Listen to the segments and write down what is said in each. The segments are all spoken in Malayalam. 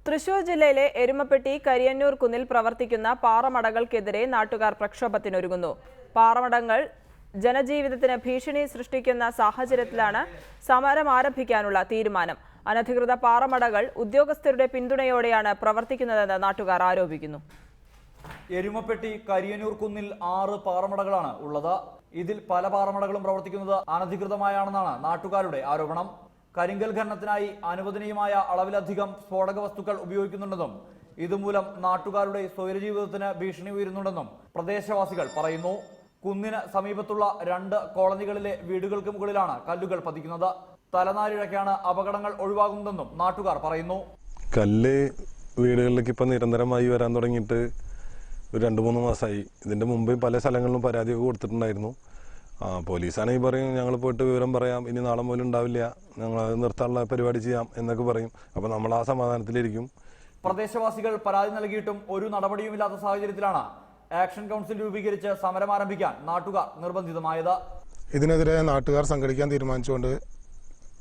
തൃശൂർ ജില്ലയിലെ എരുമപ്പെട്ടി കരിയന്നൂർ കുന്നിൽ പ്രവർത്തിക്കുന്ന പാറമടകൾക്കെതിരെ നാട്ടുകാർ പ്രക്ഷോഭത്തിനൊരുങ്ങുന്നു. പാറമടങ്ങൾ ജനജീവിതത്തിന് ഭീഷണി സൃഷ്ടിക്കുന്ന സാഹചര്യത്തിലാണ് സമരം ആരംഭിക്കാനുള്ള തീരുമാനം. അനധികൃത പാറമടകൾ ഉദ്യോഗസ്ഥരുടെ പിന്തുണയോടെയാണ് പ്രവർത്തിക്കുന്നതെന്ന് നാട്ടുകാർ ആരോപിക്കുന്നു. എരുമപ്പെട്ടി കരിയന്നൂർ കുന്നിൽ 6 പാറമടകളാണ് ഉള്ളത്. ഇതിൽ പല പാറമടകളും പ്രവർത്തിക്കുന്നത് അനധികൃതമായാണെന്നാണ് നാട്ടുകാരുടെ ആരോപണം. കരിങ്കൽ ഖനനത്തിനായി അനുവദനീയമായ അളവിലധികം സ്ഫോടക വസ്തുക്കൾ ഉപയോഗിക്കുന്നുണ്ടെന്നും ഇതുമൂലം നാട്ടുകാരുടെ സ്വൈരജീവിതത്തിന് ഭീഷണി ഉയരുന്നുണ്ടെന്നും പ്രദേശവാസികൾ പറയുന്നു. കുന്നിന് സമീപത്തുള്ള 2 കോളനികളിലെ വീടുകൾക്ക് മുകളിലാണ് കല്ലുകൾ പതിക്കുന്നത്. തലനാരിഴക്കാണ് അപകടങ്ങൾ ഒഴിവാകുന്നതെന്നും നാട്ടുകാർ പറയുന്നു. കല്ല് വീടുകളിലേക്ക് ഇപ്പം നിരന്തരമായി വരാൻ തുടങ്ങിയിട്ട് ഒരു 2-3 മാസമായി. ഇതിൻ്റെ മുമ്പ് പല സ്ഥലങ്ങളിലും പരാതി കൊടുത്തിട്ടുണ്ടായിരുന്നു. പോലീസാണെങ്കിൽ പറയും ഞങ്ങൾ പോയിട്ട് വിവരം പറയാം, ഇനി നാളെ പോലും ഉണ്ടാവില്ല, ഞങ്ങൾ അത് നിർത്താനുള്ള പരിപാടി ചെയ്യാം എന്നൊക്കെ പറയും. അപ്പോൾ നമ്മൾ ആ സമാധാനത്തിലിരിക്കും. പ്രദേശവാസികൾ പരാതി നൽകിയിട്ടും ഒരു നടപടിയുമില്ലാത്ത സാഹചര്യത്തിലാണ് ആക്ഷൻ കൗൺസിൽ രൂപീകരിച്ച് സമരം ആരംഭിക്കാൻ നാട്ടുകാർ നിർബന്ധിതമായത്. ഇതിനെതിരെ നാട്ടുകാർ സംഘടിക്കാൻ തീരുമാനിച്ചുകൊണ്ട്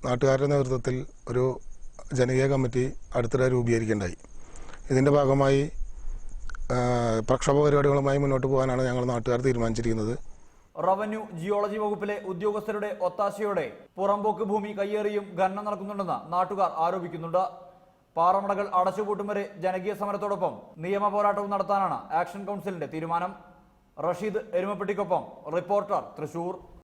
നാട്ടുകാരുടെ നേതൃത്വത്തിൽ ഒരു ജനകീയ കമ്മിറ്റി അടുത്തിടെ രൂപീകരിക്കേണ്ടായി. ഇതിൻ്റെ ഭാഗമായി പ്രക്ഷോഭ പരിപാടികളുമായി മുന്നോട്ട് പോകാനാണ് ഞങ്ങൾ നാട്ടുകാർ തീരുമാനിച്ചിരിക്കുന്നത്. റവന്യൂ ജിയോളജി വകുപ്പിലെ ഉദ്യോഗസ്ഥരുടെ ഒത്താശയോടെ പുറമ്പോക്ക് ഭൂമി കയ്യേറിയും ഖനനം നടക്കുന്നുണ്ടെന്ന് നാട്ടുകാർ ആരോപിക്കുന്നുണ്ട്. പാറമടകൾ അടച്ചുപൂട്ടും വരെ ജനകീയ സമരത്തോടൊപ്പം നിയമ പോരാട്ടവും നടത്താനാണ് ആക്ഷൻ കൗൺസിലിന്റെ തീരുമാനം. റഷീദ്, എരുമപ്പെട്ടിക്കൊപ്പം, റിപ്പോർട്ടർ, തൃശൂർ.